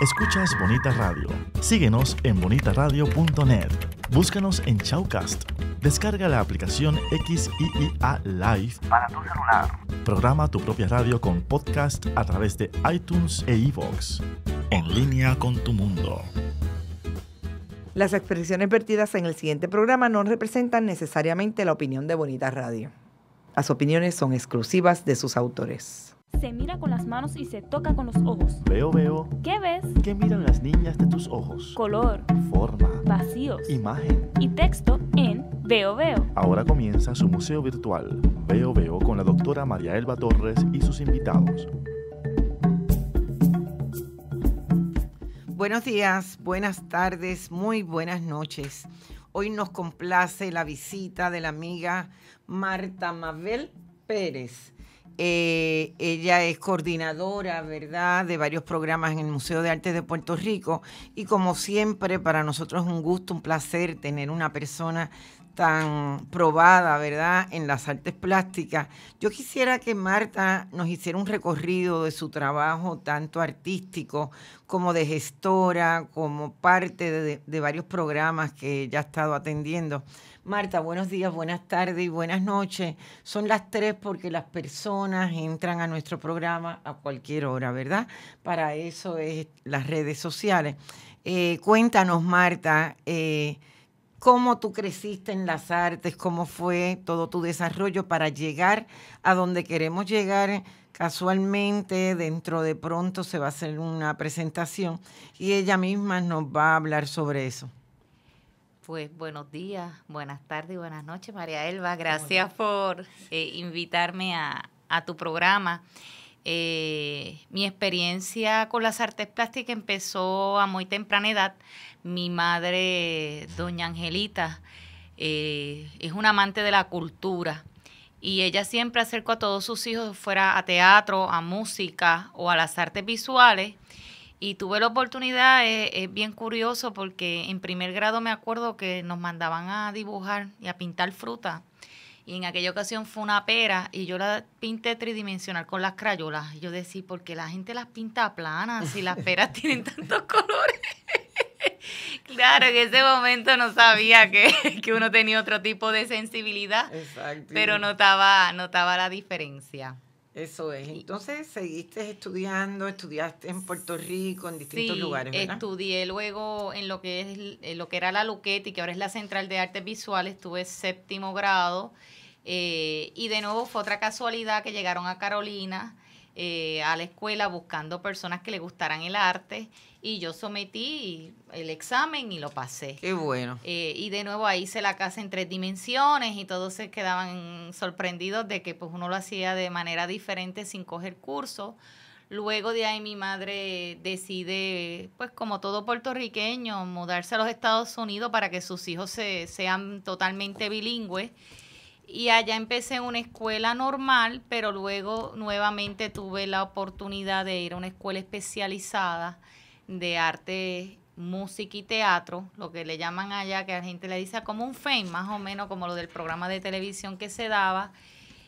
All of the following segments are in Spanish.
Escuchas Bonita Radio. Síguenos en bonitaradio.net. Búscanos en Shoutcast. Descarga la aplicación XIIA Live para tu celular. Programa tu propia radio con podcast a través de iTunes e iVoox. En línea con tu mundo. Las expresiones vertidas en el siguiente programa no representan necesariamente la opinión de Bonita Radio. Las opiniones son exclusivas de sus autores. Se mira con las manos y se toca con los ojos. Veo. ¿Qué ves? ¿Qué miran las niñas de tus ojos? Color, Forma, vacíos imagen y texto en Veo. Ahora comienza su museo virtual. Veo con la doctora María Elba Torres y sus invitados. Buenos días, buenas tardes, muy buenas noches. Hoy nos complace la visita de la amiga Marta Mabel Pérez. Ella es coordinadora, ¿verdad?, de varios programas en el Museo de Arte de Puerto Rico y como siempre para nosotros es un gusto, un placer tener una persona tan probada, ¿verdad?, en las artes plásticas. Yo quisiera que Marta nos hiciera un recorrido de su trabajo, tanto artístico como de gestora, como parte de varios programas que ella ha estado atendiendo. Marta, buenos días, buenas tardes y buenas noches. Son las 3 porque las personas entran a nuestro programa a cualquier hora, ¿verdad? Para eso es las redes sociales. Cuéntanos, Marta, cómo tú creciste en las artes, cómo fue todo tu desarrollo para llegar a donde queremos llegar. Casualmente, dentro de pronto se va a hacer una presentación y ella misma nos va a hablar sobre eso. Pues buenos días, buenas tardes y buenas noches, María Elba. Gracias por invitarme a tu programa. Mi experiencia con las artes plásticas empezó a muy temprana edad. Mi madre, doña Angelita, es una amante de la cultura y ella siempre acercó a todos sus hijos fuera a teatro, a música o a las artes visuales. Y tuve la oportunidad, es bien curioso porque en primer grado me acuerdo que nos mandaban a dibujar y a pintar fruta. Y en aquella ocasión fue una pera y yo la pinté tridimensional con las crayolas. Y yo decía, ¿por qué la gente las pinta planas si las peras tienen tantos colores? Claro, en ese momento no sabía que uno tenía otro tipo de sensibilidad. Exacto. Pero notaba la diferencia. Eso es. Entonces, seguiste estudiando, estudiaste en Puerto Rico, en distintos lugares, ¿verdad? Estudié luego en lo que era la Luquetti, que ahora es la Central de Artes Visuales, estuve 7º grado, y de nuevo fue otra casualidad que llegaron a Carolina, a la escuela buscando personas que le gustaran el arte, y yo sometí el examen y lo pasé. ¡Qué bueno! Y de nuevo ahí hice la casa en 3 dimensiones y todos se quedaban sorprendidos de que pues uno lo hacía de manera diferente sin coger curso. Luego de ahí mi madre decide, pues como todo puertorriqueño, mudarse a los Estados Unidos para que sus hijos sean totalmente bilingües. Y allá empecé en una escuela normal, pero luego nuevamente tuve la oportunidad de ir a una escuela especializada de arte, música y teatro, lo que le llaman allá, que a la gente le dice como un FEM, más o menos como lo del programa de televisión que se daba.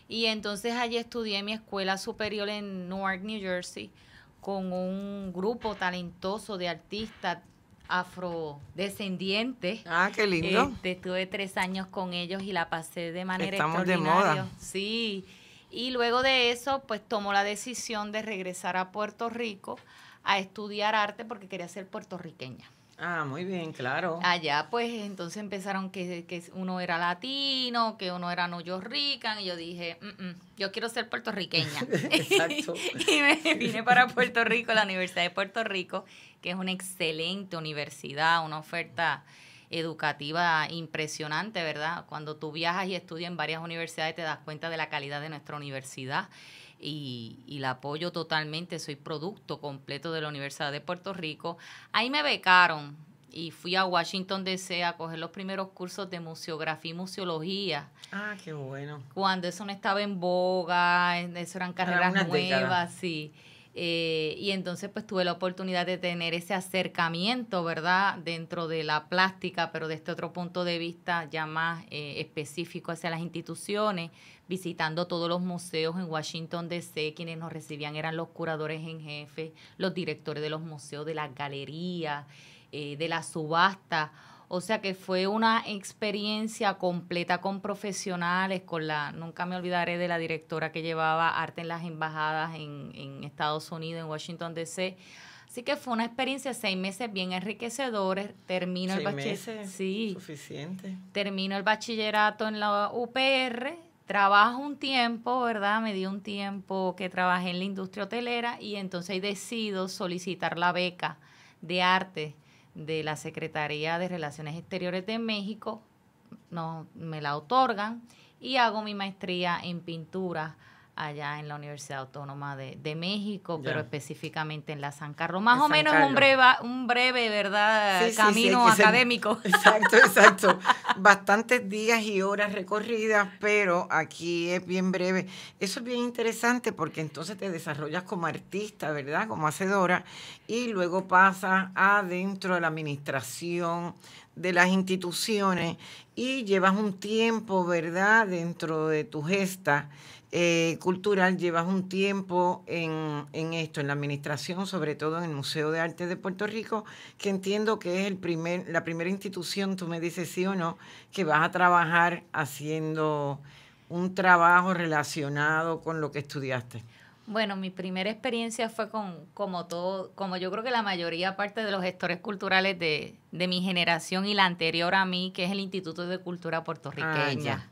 Y entonces allí estudié mi escuela superior en Newark, New Jersey, con un grupo talentoso de artistas afrodescendientes. Ah, qué lindo. Estuve 3 años con ellos y la pasé de manera Estamos extraordinaria. de moda. Sí. Y luego de eso, pues tomó la decisión de regresar a Puerto Rico a estudiar arte porque quería ser puertorriqueña. Ah, muy bien, claro. Allá, pues, entonces empezaron que uno era latino, que uno era New Yorkican, y yo dije, yo quiero ser puertorriqueña. Exacto. Y me vine para Puerto Rico, la Universidad de Puerto Rico, que es una excelente universidad, una oferta educativa impresionante, ¿verdad? Cuando tú viajas y estudias en varias universidades te das cuenta de la calidad de nuestra universidad. Y la apoyo totalmente, soy producto completo de la Universidad de Puerto Rico. Ahí me becaron y fui a Washington D.C. a coger los primeros cursos de museografía y museología. Ah, qué bueno. Cuando eso no estaba en boga, eso eran carreras nuevas, sí. Y entonces pues tuve la oportunidad de tener ese acercamiento, ¿verdad?, dentro de la plástica, pero desde otro punto de vista ya más específico hacia las instituciones, visitando todos los museos en Washington, D.C. Quienes nos recibían eran los curadores en jefe, los directores de los museos, de las galerías, de la subasta. O sea que fue una experiencia completa con profesionales, nunca me olvidaré de la directora que llevaba arte en las embajadas en Estados Unidos, en Washington, D.C. Así que fue una experiencia 6 meses bien enriquecedores. Termino 6 meses, sí, suficiente. Termino el bachillerato en la UPR, trabajo un tiempo, ¿verdad? Me di un tiempo que trabajé en la industria hotelera y entonces decido solicitar la beca de arte de la Secretaría de Relaciones Exteriores de México. Me la otorgan y hago mi maestría en pintura allá en la Universidad Autónoma de México, pero específicamente en la San Carlos. Más o menos un breve, ¿verdad?, camino académico. Exacto. Bastantes días y horas recorridas, pero aquí es bien breve. Eso es bien interesante porque entonces te desarrollas como artista, ¿verdad?, como hacedora, y luego pasas adentro de la administración de las instituciones y llevas un tiempo, ¿verdad?, dentro de tu gesta cultural, llevas un tiempo en esto, en la administración, sobre todo en el Museo de Arte de Puerto Rico, que entiendo que es la primera institución, tú me dices sí o no, que vas a trabajar haciendo un trabajo relacionado con lo que estudiaste. Bueno, mi primera experiencia fue como yo creo que la mayoría parte de los gestores culturales de mi generación y la anterior a mí, que es el Instituto de Cultura Puertorriqueña.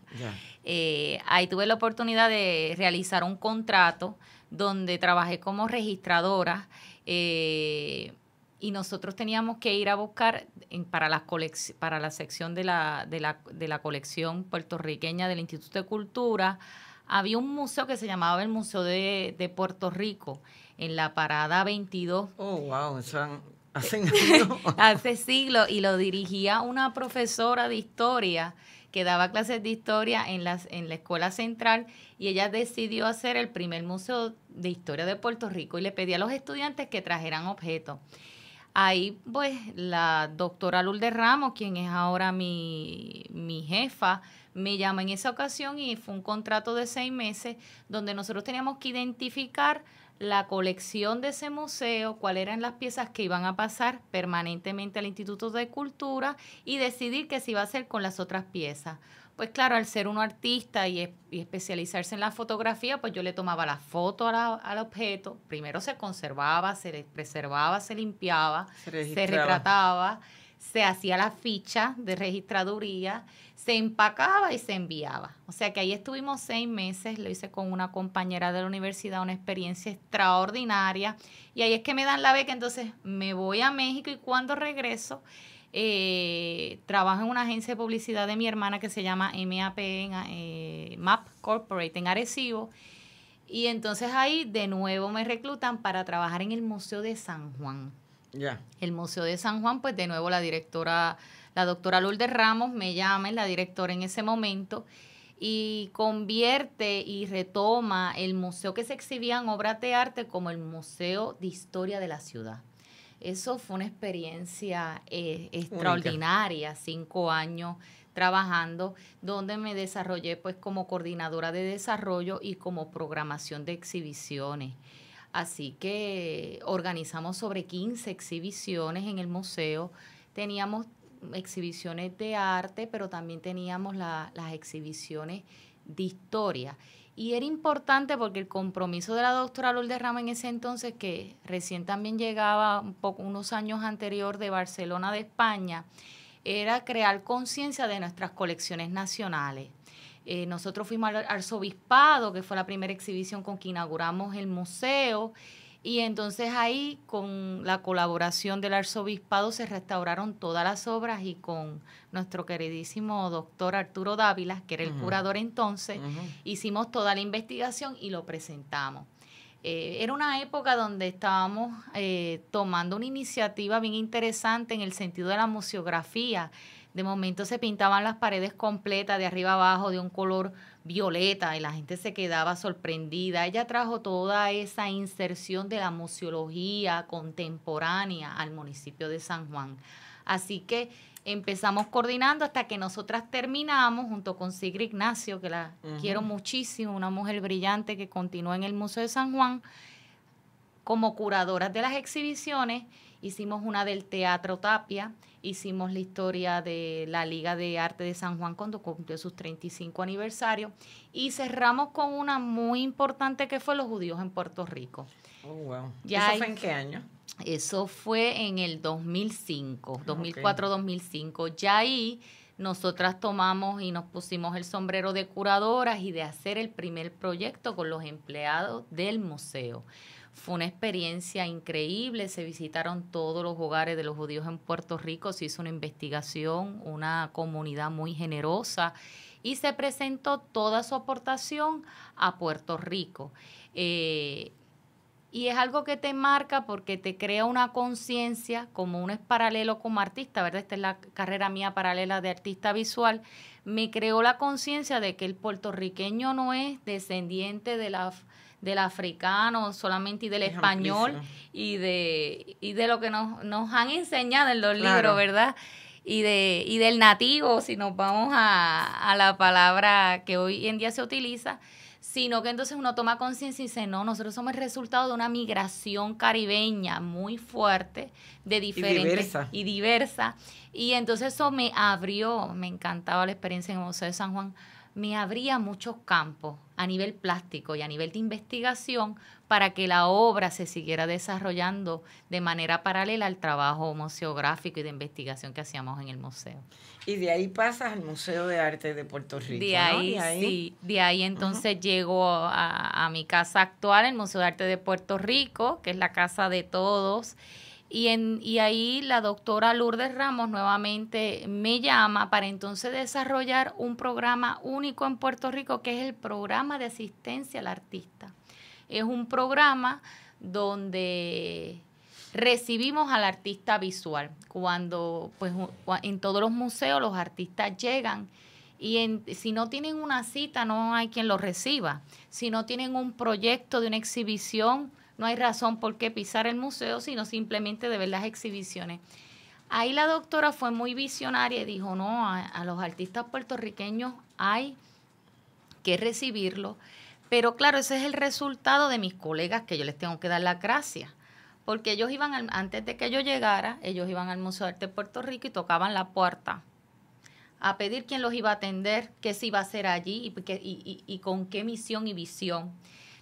Ahí tuve la oportunidad de realizar un contrato donde trabajé como registradora y nosotros teníamos que ir a buscar para la sección de la colección puertorriqueña del Instituto de Cultura. Había un museo que se llamaba el Museo de Puerto Rico, en la Parada 22. Oh, wow, eso hace hace siglos, y lo dirigía una profesora de historia que daba clases de historia en la Escuela Central, y ella decidió hacer el primer museo de historia de Puerto Rico y le pedía a los estudiantes que trajeran objetos. Ahí, pues, la doctora Lourdes Ramos, quien es ahora mi jefa, me llama en esa ocasión y fue un contrato de 6 meses donde nosotros teníamos que identificar la colección de ese museo, cuáles eran las piezas que iban a pasar permanentemente al Instituto de Cultura y decidir qué se iba a hacer con las otras piezas. Pues claro, al ser uno artista y especializarse en la fotografía, pues yo le tomaba la foto al objeto. Primero se conservaba, se preservaba, se limpiaba, se retrataba, se hacía la ficha de registraduría, se empacaba y se enviaba. O sea que ahí estuvimos 6 meses, lo hice con una compañera de la universidad, una experiencia extraordinaria. Y ahí es que me dan la beca, entonces me voy a México y cuando regreso, trabajo en una agencia de publicidad de mi hermana que se llama MAP Corporate en Arecibo. Y entonces ahí de nuevo me reclutan para trabajar en el Museo de San Juan. El Museo de San Juan, pues de nuevo la doctora Lourdes Ramos me llama, es la directora en ese momento, y convierte y retoma el museo que se exhibían obras de arte como el Museo de Historia de la Ciudad. Eso fue una experiencia extraordinaria, 5 años trabajando, donde me desarrollé pues como coordinadora de desarrollo y como programación de exhibiciones. Así que organizamos sobre 15 exhibiciones en el museo. Teníamos exhibiciones de arte, pero también teníamos las exhibiciones de historia. Y era importante porque el compromiso de la doctora Lourdes Ramos en ese entonces, que recién también llegaba unos años anterior de Barcelona, de España, era crear conciencia de nuestras colecciones nacionales. Nosotros fuimos al arzobispado, que fue la primera exhibición con que inauguramos el museo, y entonces ahí con la colaboración del arzobispado se restauraron todas las obras y con nuestro queridísimo doctor Arturo Dávila, que era el curador entonces, hicimos toda la investigación y lo presentamos. Era una época donde estábamos tomando una iniciativa bien interesante en el sentido de la museografía, De momento se pintaban las paredes completas de arriba abajo de un color violeta y la gente se quedaba sorprendida. Ella trajo toda esa inserción de la museología contemporánea al municipio de San Juan. Así que empezamos coordinando hasta que nosotras terminamos junto con Sigrid Ignacio, que la quiero muchísimo, una mujer brillante que continúa en el Museo de San Juan, como curadoras de las exhibiciones. Hicimos una del Teatro Tapia, hicimos la historia de la Liga de Arte de San Juan cuando cumplió sus 35 aniversarios y cerramos con una muy importante que fue los judíos en Puerto Rico. Oh, wow. Ya ¿Eso fue en qué año? Eso fue en el 2005, 2004-2005. Ya ahí nosotras tomamos y nos pusimos el sombrero de curadoras y de hacer el primer proyecto con los empleados del museo. Fue una experiencia increíble, se visitaron todos los hogares de los judíos en Puerto Rico, se hizo una investigación, una comunidad muy generosa y se presentó toda su aportación a Puerto Rico. Y es algo que te marca porque te crea una conciencia, como uno es paralelo como artista, ¿verdad? Esta es la carrera mía paralela de artista visual. Me creó la conciencia de que el puertorriqueño no es descendiente del africano solamente y del español y de lo que nos han enseñado en los libros, ¿verdad? Y del nativo, si nos vamos a la palabra que hoy en día se utiliza, sino que entonces uno toma conciencia y dice, no, nosotros somos el resultado de una migración caribeña muy fuerte, de diferentes y diversa. Y entonces eso me abrió, me encantaba la experiencia en el Museo de San Juan, me abría muchos campos a nivel plástico y a nivel de investigación para que la obra se siguiera desarrollando de manera paralela al trabajo museográfico y de investigación que hacíamos en el museo. Y de ahí pasas al Museo de Arte de Puerto Rico, de ahí, ¿no? Sí, de ahí entonces llego a mi casa actual, el Museo de Arte de Puerto Rico, que es la casa de todos. Y ahí la doctora Lourdes Ramos nuevamente me llama para entonces desarrollar un programa único en Puerto Rico, que es el programa de asistencia al artista. Es un programa donde recibimos al artista visual. Cuando pues en todos los museos los artistas llegan y si no tienen una cita no hay quien los reciba. Si no tienen un proyecto de una exhibición, no hay razón por qué pisar el museo, sino simplemente de ver las exhibiciones. Ahí la doctora fue muy visionaria y dijo, no, a los artistas puertorriqueños hay que recibirlos. Pero claro, ese es el resultado de mis colegas que yo les tengo que dar las gracias. Porque ellos iban, antes de que yo llegara, ellos iban al Museo de Arte de Puerto Rico y tocaban la puerta a pedir quién los iba a atender, qué se iba a hacer allí y con qué misión y visión.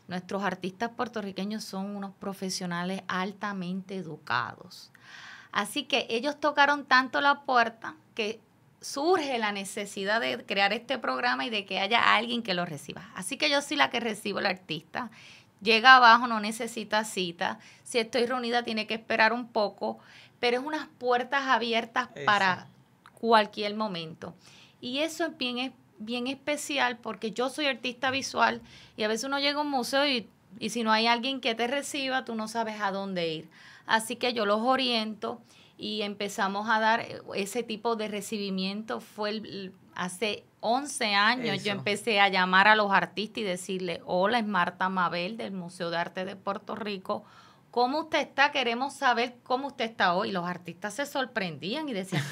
Nuestros artistas puertorriqueños son unos profesionales altamente educados. Así que ellos tocaron tanto la puerta que surge la necesidad de crear este programa y de que haya alguien que lo reciba. Así que yo soy la que recibo al artista. Llega abajo, no necesita cita. Si estoy reunida, tiene que esperar un poco. Pero es unas puertas abiertas para cualquier momento. Y eso es bien especial porque yo soy artista visual y a veces uno llega a un museo y si no hay alguien que te reciba, tú no sabes a dónde ir. Así que yo los oriento y empezamos a dar ese tipo de recibimiento. Fue hace 11 años yo empecé a llamar a los artistas y decirle, hola, es Marta Mabel del Museo de Arte de Puerto Rico. ¿Cómo usted está? Queremos saber cómo usted está hoy. Los artistas se sorprendían y decían,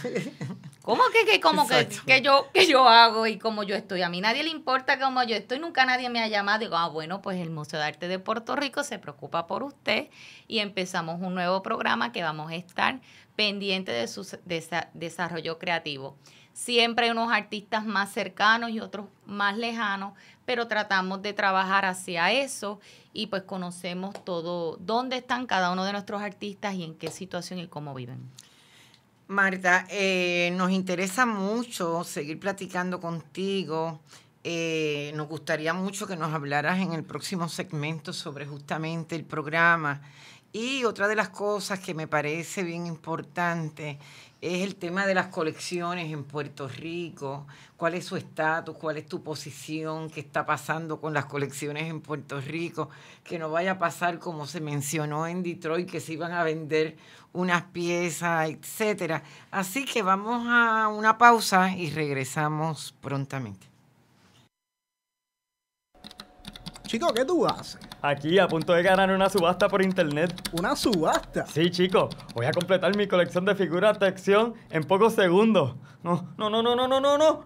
¿cómo que yo hago y cómo yo estoy? A mí nadie le importa cómo yo estoy, nunca nadie me ha llamado. Digo, bueno, pues el Museo de Arte de Puerto Rico se preocupa por usted y empezamos un nuevo programa que vamos a estar pendientes de su desarrollo creativo. Siempre hay unos artistas más cercanos y otros más lejanos, pero tratamos de trabajar hacia eso y pues conocemos todo, dónde están cada uno de nuestros artistas y en qué situación y cómo viven. Marta, nos interesa mucho seguir platicando contigo. Nos gustaría mucho que nos hablaras en el próximo segmento sobre justamente el programa Y otra de las cosas que me parece bien importante es el tema de las colecciones en Puerto Rico. ¿Cuál es su estatus? ¿Cuál es tu posición? ¿Qué está pasando con las colecciones en Puerto Rico? Que no vaya a pasar como se mencionó en Detroit, que se iban a vender unas piezas, etcétera. Así que vamos a una pausa y regresamos prontamente. Chico, ¿qué tú haces? Aquí, a punto de ganar una subasta por internet. ¿Una subasta? Sí, chico. Voy a completar mi colección de figuras de acción en pocos segundos. No.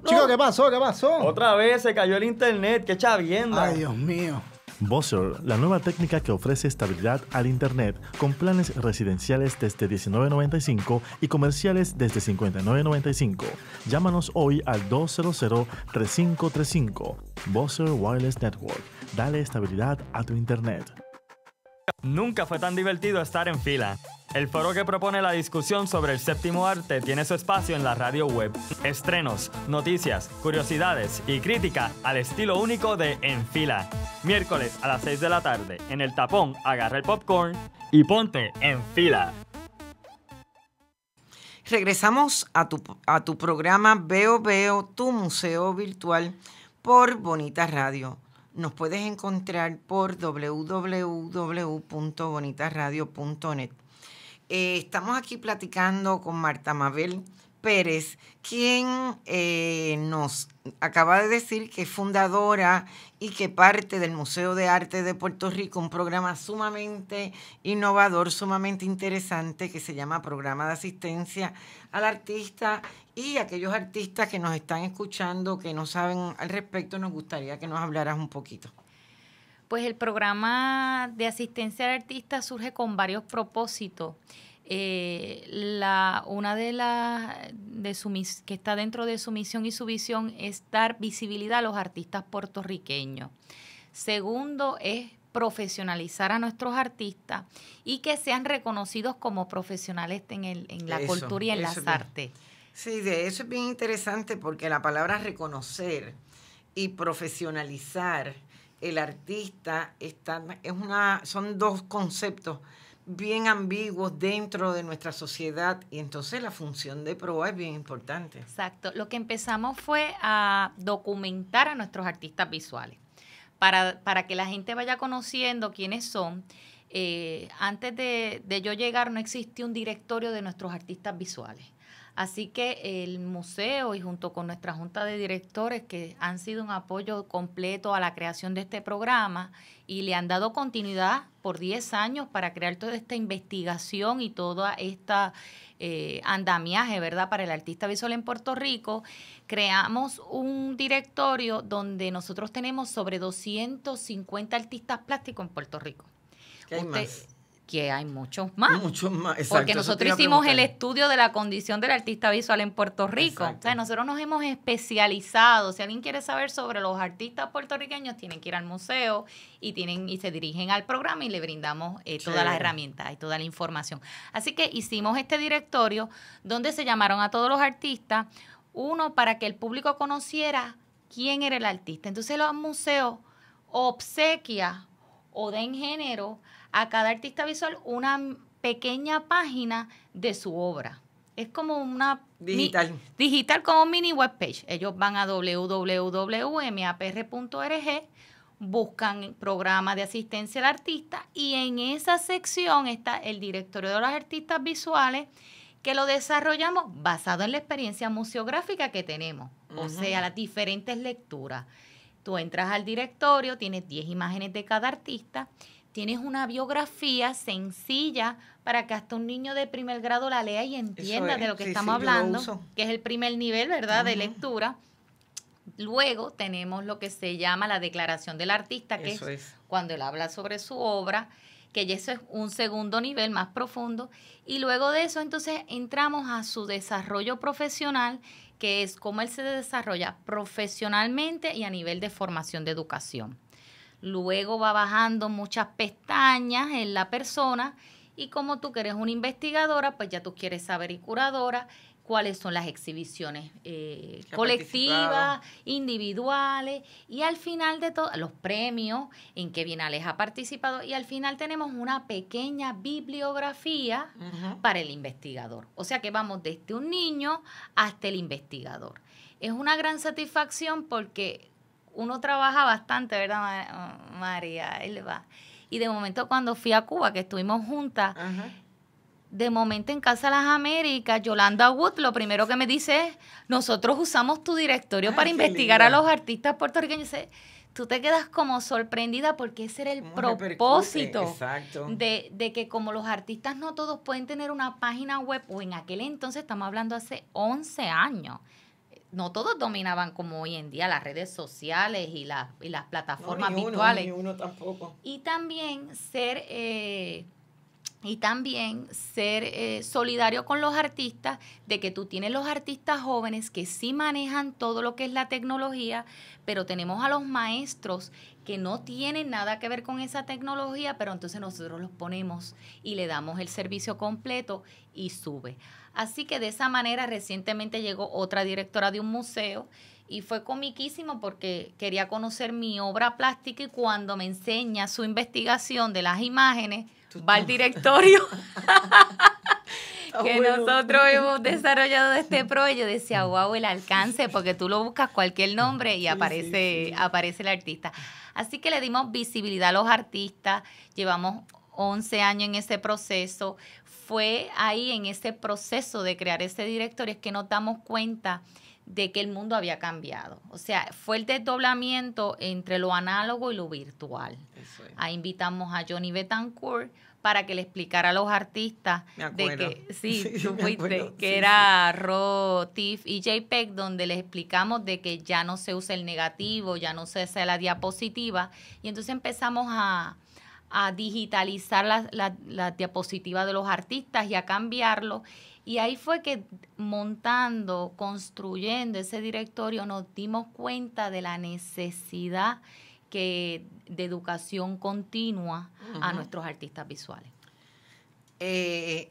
Chico, ¿qué pasó? ¿Qué pasó? Otra vez se cayó el internet. ¡Qué chavienda! Ay, Dios mío. Buzzer, la nueva técnica que ofrece estabilidad al Internet con planes residenciales desde $19.95 y comerciales desde $59.95. Llámanos hoy al 200-3535. Buzzer Wireless Network. Dale estabilidad a tu Internet. Nunca fue tan divertido estar en fila. El foro que propone la discusión sobre el séptimo arte tiene su espacio en la radio web. Estrenos, noticias, curiosidades y crítica al estilo único de En Fila. Miércoles a las 6 de la tarde, en El Tapón, agarra el popcorn y ponte en fila. Regresamos a tu programa Veo, tu museo virtual por Bonita Radio. Nos puedes encontrar por www.bonitaradio.net. Estamos aquí platicando con Marta Mabel Pérez, quien nos acaba de decir que es fundadora y que parte del Museo de Arte de Puerto Rico, un programa sumamente innovador, sumamente interesante, que se llama Programa de Asistencia al Artista. Y aquellos artistas que nos están escuchando, que no saben al respecto, nos gustaría que nos hablaras un poquito. Pues el programa de asistencia al artista surge con varios propósitos. Una de las que está dentro de su misión y su visión es dar visibilidad a los artistas puertorriqueños. Segundo es profesionalizar a nuestros artistas y que sean reconocidos como profesionales en la cultura y en las artes. Sí, de eso es bien interesante porque la palabra reconocer y profesionalizar el artista son dos conceptos bien ambiguos dentro de nuestra sociedad y entonces la función de PROA es bien importante. Exacto. Lo que empezamos fue a documentar a nuestros artistas visuales para que la gente vaya conociendo quiénes son. Antes de yo llegar no existía un directorio de nuestros artistas visuales. Así que el museo y junto con nuestra junta de directores que han sido un apoyo completo a la creación de este programa y le han dado continuidad por 10 años para crear toda esta investigación y toda esta andamiaje, ¿verdad?, para el artista visual en Puerto Rico, creamos un directorio donde nosotros tenemos sobre 250 artistas plásticos en Puerto Rico. ¿Qué hay más? Que hay muchos más. Muchos más, exacto. Porque nosotros hicimos el estudio de la condición del artista visual en Puerto Rico. Exacto. O sea, nosotros nos hemos especializado. Si alguien quiere saber sobre los artistas puertorriqueños, tienen que ir al museo y se dirigen al programa y le brindamos todas las herramientas y toda la información. Así que hicimos este directorio donde se llamaron a todos los artistas, uno para que el público conociera quién era el artista. Entonces los museos obsequia o den género a cada artista visual una pequeña página de su obra. Es como una... digital como mini webpage. Ellos van a www.mapr.org, buscan programa de asistencia al artista y en esa sección está el directorio de los artistas visuales que lo desarrollamos basado en la experiencia museográfica que tenemos. O sea, las diferentes lecturas. Tú entras al directorio, tienes 10 imágenes de cada artista, tienes una biografía sencilla para que hasta un niño de primer grado la lea y entienda de lo que estamos hablando, que es el primer nivel, ¿verdad?, de lectura. Luego tenemos lo que se llama la declaración del artista, que es cuando él habla sobre su obra, que ya eso es un segundo nivel más profundo. Y luego de eso, entonces, entramos a su desarrollo profesional, que es cómo él se desarrolla profesionalmente y a nivel de formación de educación. Luego va bajando muchas pestañas en la persona y como tú que eres una investigadora, pues ya tú quieres saber y curadora cuáles son las exhibiciones colectivas, individuales, y al final de todo, los premios en que Bienales ha participado, y al final tenemos una pequeña bibliografía para el investigador. O sea que vamos desde un niño hasta el investigador. Es una gran satisfacción porque uno trabaja bastante, ¿verdad, María Elba? Y de momento cuando fui a Cuba, que estuvimos juntas, de momento en Casa de las Américas, Yolanda Wood, lo primero que me dice es, nosotros usamos tu directorio para investigar a los artistas puertorriqueños. Tú te quedas como sorprendida porque ese era el propósito de que como los artistas no todos pueden tener una página web, o en aquel entonces, estamos hablando hace 11 años, no todos dominaban como hoy en día las redes sociales y las plataformas virtuales. Ni uno tampoco. Y también ser solidario con los artistas, de que tú tienes los artistas jóvenes que sí manejan todo lo que es la tecnología, pero tenemos a los maestros que no tienen nada que ver con esa tecnología, pero entonces nosotros los ponemos y le damos el servicio completo y sube. Así que de esa manera recientemente llegó otra directora de un museo y fue comiquísimo porque quería conocer mi obra plástica y cuando me enseña su investigación de las imágenes, va al directorio que nosotros hemos desarrollado de este proyecto. Yo decía, wow, el alcance, porque tú lo buscas cualquier nombre y aparece el artista. Así que le dimos visibilidad a los artistas, llevamos 11 años en ese proceso. Fue ahí en ese proceso de crear ese directorio es que nos damos cuenta de que el mundo había cambiado. O sea, fue el desdoblamiento entre lo análogo y lo virtual. Ahí invitamos a Johnny Betancourt para que le explicara a los artistas de que, tú fuiste, que era RAW, TIFF y JPEG, donde les explicamos de que ya no se usa el negativo, ya no se usa la diapositiva, y entonces empezamos a digitalizar la diapositiva de los artistas y a cambiarlo. Y ahí fue que montando, construyendo ese directorio, nos dimos cuenta de la necesidad de educación continua a nuestros artistas visuales.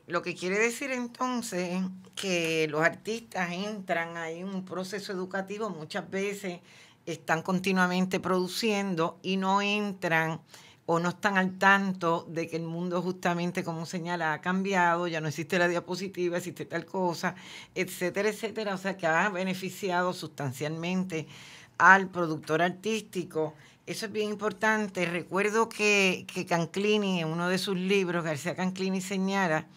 Lo que quiere decir entonces que los artistas entran ahí en un proceso educativo, muchas veces están continuamente produciendo y no entran o no están al tanto de que el mundo justamente, como señala, ha cambiado, ya no existe la diapositiva, existe tal cosa, etcétera, etcétera. O sea, que ha beneficiado sustancialmente al productor artístico. Eso es bien importante. Recuerdo que Canclini, en uno de sus libros, García Canclini señala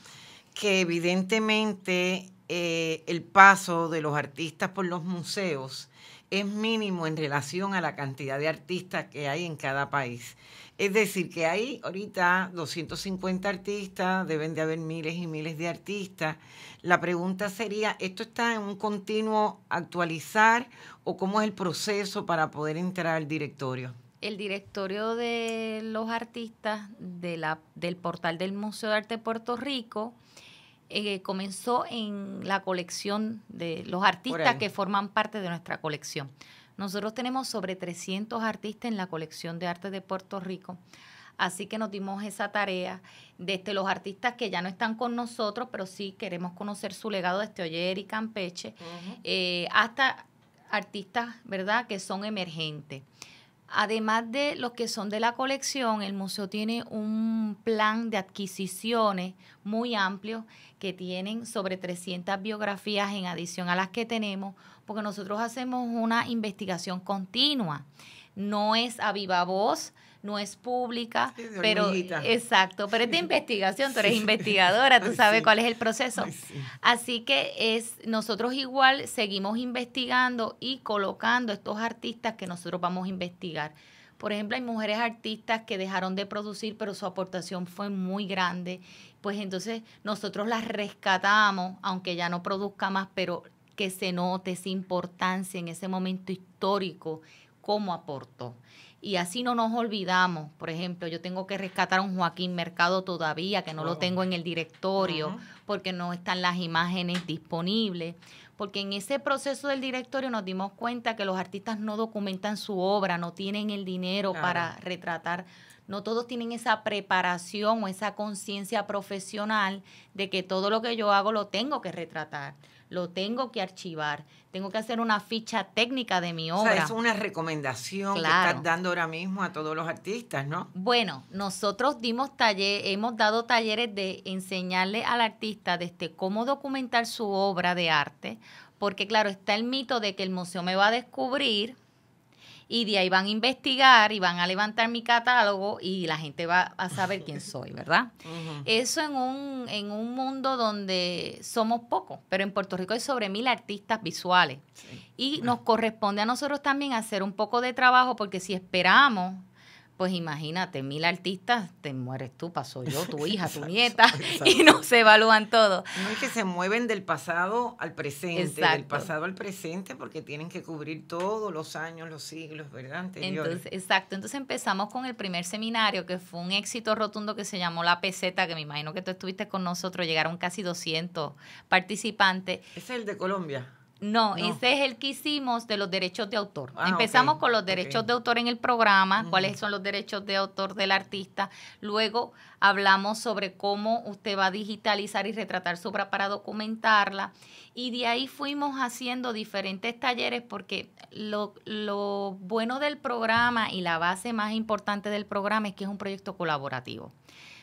que evidentemente el paso de los artistas por los museos es mínimo en relación a la cantidad de artistas que hay en cada país. Es decir, que hay ahorita 250 artistas, deben de haber miles y miles de artistas. La pregunta sería, ¿esto está en un continuo actualizar o cómo es el proceso para poder entrar al directorio? El directorio de los artistas del portal del Museo de Arte de Puerto Rico comenzó en la colección de los artistas que forman parte de nuestra colección. Nosotros tenemos sobre 300 artistas en la colección de arte de Puerto Rico, así que nos dimos esa tarea desde los artistas que ya no están con nosotros, pero sí queremos conocer su legado desde Oyer y Campeche, hasta artistas, ¿verdad?, que son emergentes. Además de los que son de la colección, el museo tiene un plan de adquisiciones muy amplio que tienen sobre 300 biografías en adición a las que tenemos, porque nosotros hacemos una investigación continua. No es a viva voz, no es pública, pero exacto, pero es de investigación, tú eres investigadora, tú sabes cuál es el proceso. Así que nosotros igual seguimos investigando y colocando estos artistas que nosotros vamos a investigar. Por ejemplo, hay mujeres artistas que dejaron de producir, pero su aportación fue muy grande. Pues entonces nosotros las rescatamos, aunque ya no produzca más, pero que se note esa importancia en ese momento histórico, cómo aportó. Y así no nos olvidamos. Por ejemplo, yo tengo que rescatar a un Joaquín Mercado todavía, que no lo tengo en el directorio, porque no están las imágenes disponibles. Porque en ese proceso del directorio nos dimos cuenta que los artistas no documentan su obra, no tienen el dinero para retratar no todos tienen esa preparación o esa conciencia profesional de que todo lo que yo hago lo tengo que retratar, lo tengo que archivar, tengo que hacer una ficha técnica de mi obra. O sea, es una recomendación que estás dando ahora mismo a todos los artistas, ¿no? Bueno, nosotros hemos dado talleres de enseñarle al artista desde cómo documentar su obra de arte, porque claro, está el mito de que el museo me va a descubrir y de ahí van a investigar y van a levantar mi catálogo y la gente va a saber quién soy, ¿verdad? Uh-huh. Eso en un mundo donde somos pocos, pero en Puerto Rico hay sobre 1,000 artistas visuales. Sí. Y nos corresponde a nosotros también hacer un poco de trabajo, porque si esperamos, pues imagínate, 1,000 artistas, te mueres tú, paso yo, tu hija, exacto, tu nieta, exacto. Y no se evalúan todos. No es que se mueven del pasado al presente, exacto. Del pasado al presente, porque tienen que cubrir todos los años, los siglos, ¿verdad? Anteriores. Entonces, exacto, entonces empezamos con el primer seminario, que fue un éxito rotundo, que se llamó La Peseta, que me imagino que tú estuviste con nosotros, llegaron casi 200 participantes. ¿Ese es el de Colombia? No, ese es el que hicimos de los derechos de autor. Empezamos con los derechos de autor en el programa, cuáles son los derechos de autor del artista. Luego hablamos sobre cómo usted va a digitalizar y retratar su obra para documentarla. Y de ahí fuimos haciendo diferentes talleres, porque lo bueno del programa y la base más importante del programa es que es un proyecto colaborativo.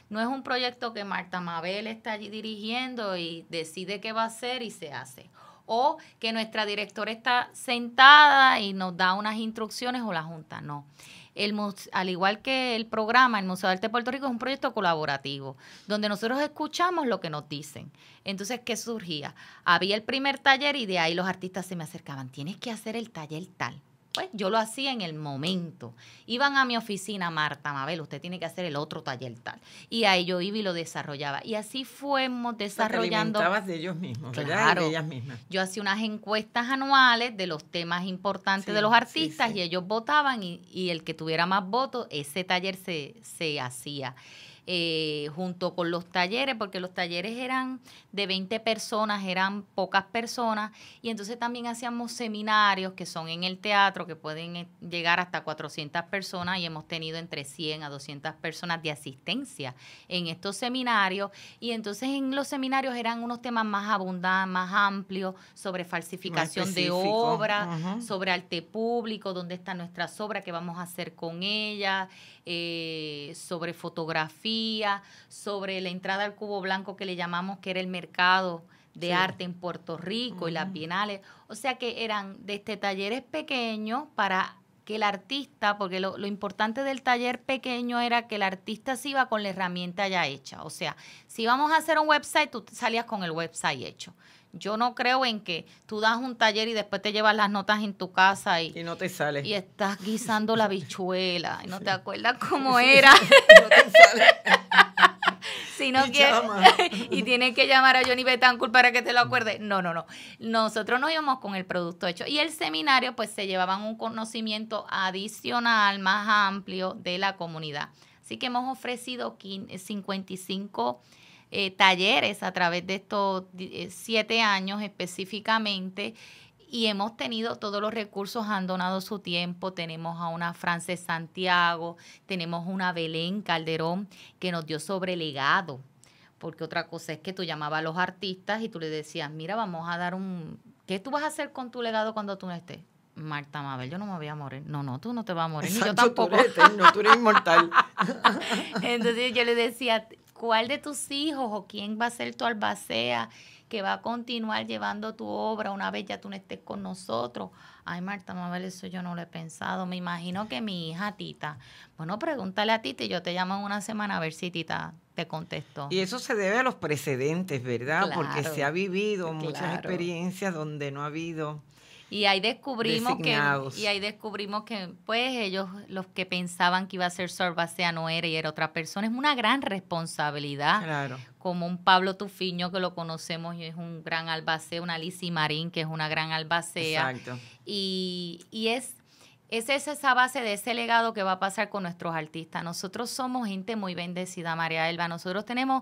No es un proyecto que Marta Mabel está allí dirigiendo y decide qué va a hacer y se hace. O que nuestra directora está sentada y nos da unas instrucciones, o la Junta, no. Al igual que el programa, el Museo de Arte de Puerto Rico es un proyecto colaborativo, donde nosotros escuchamos lo que nos dicen. Entonces, ¿qué surgía? Había el primer taller y de ahí los artistas se me acercaban. Tienes que hacer el taller tal. Pues yo lo hacía en el momento. Iban a mi oficina, Marta Mabel, usted tiene que hacer el otro taller tal. Y ahí yo iba y lo desarrollaba. Y así fuimos desarrollando. Te alimentabas de ellos mismos, ¿verdad? Claro. De ellas mismas. Yo hacía unas encuestas anuales de los temas importantes de los artistas, y ellos votaban, y el que tuviera más votos, ese taller se hacía. Junto con los talleres, porque los talleres eran de 20 personas, eran pocas personas, y entonces también hacíamos seminarios que son en el teatro, que pueden llegar hasta 400 personas, y hemos tenido entre 100 a 200 personas de asistencia en estos seminarios. Y entonces en los seminarios eran unos temas más abundantes, más amplios, sobre falsificación de obras, sobre arte público, dónde están nuestras obras, qué vamos a hacer con ellas, sobre fotografía, sobre la entrada al Cubo Blanco, que le llamamos, que era el mercado de arte en Puerto Rico, y las bienales. O sea que eran desde talleres pequeños para que el artista, porque lo importante del taller pequeño era que el artista se iba con la herramienta ya hecha. O sea, si íbamos a hacer un website, tú salías con el website hecho. Yo no creo en que tú das un taller y después te llevas las notas en tu casa y no te sale. Y estás guisando la habichuela y no te acuerdas cómo era. No te sale. Sino que y tienes que llamar a Johnny Betancourt para que te lo acuerdes. No. Nosotros nos íbamos con el producto hecho. Y el seminario, pues se llevaban un conocimiento adicional, más amplio de la comunidad. Así que hemos ofrecido 55 talleres a través de estos 7 años específicamente, y hemos tenido todos los recursos, han donado su tiempo. Tenemos a una Frances Santiago, tenemos una Belén Calderón que nos dio sobre legado, porque otra cosa es que tú llamabas a los artistas y tú le decías, mira, vamos a dar ¿qué tú vas a hacer con tu legado cuando tú no estés? Marta Mabel, yo no me voy a morir. No, tú no te vas a morir. Exacto, ni yo tampoco. Tú eres eterno, tú eres inmortal. Entonces yo le decía, ¿cuál de tus hijos o quién va a ser tu albacea que va a continuar llevando tu obra una vez ya tú no estés con nosotros? Ay, Marta Mabel, eso yo no lo he pensado. Me imagino que mi hija Tita. Bueno, pregúntale a Tita y yo te llamo en una semana a ver si Tita te contestó. Y eso se debe a los precedentes, ¿verdad? Claro, porque se ha vivido muchas experiencias donde no ha habido. Y ahí descubrimos que pues ellos, los que pensaban que iba a ser su albacea, no era, y era otra persona. Es una gran responsabilidad. Claro. Como un Pablo Tufiño, que lo conocemos y es un gran albacea, una Lizzy Marín, que es una gran albacea. Exacto. Y es esa base de ese legado que va a pasar con nuestros artistas. Nosotros somos gente muy bendecida, María Elba. Nosotros tenemos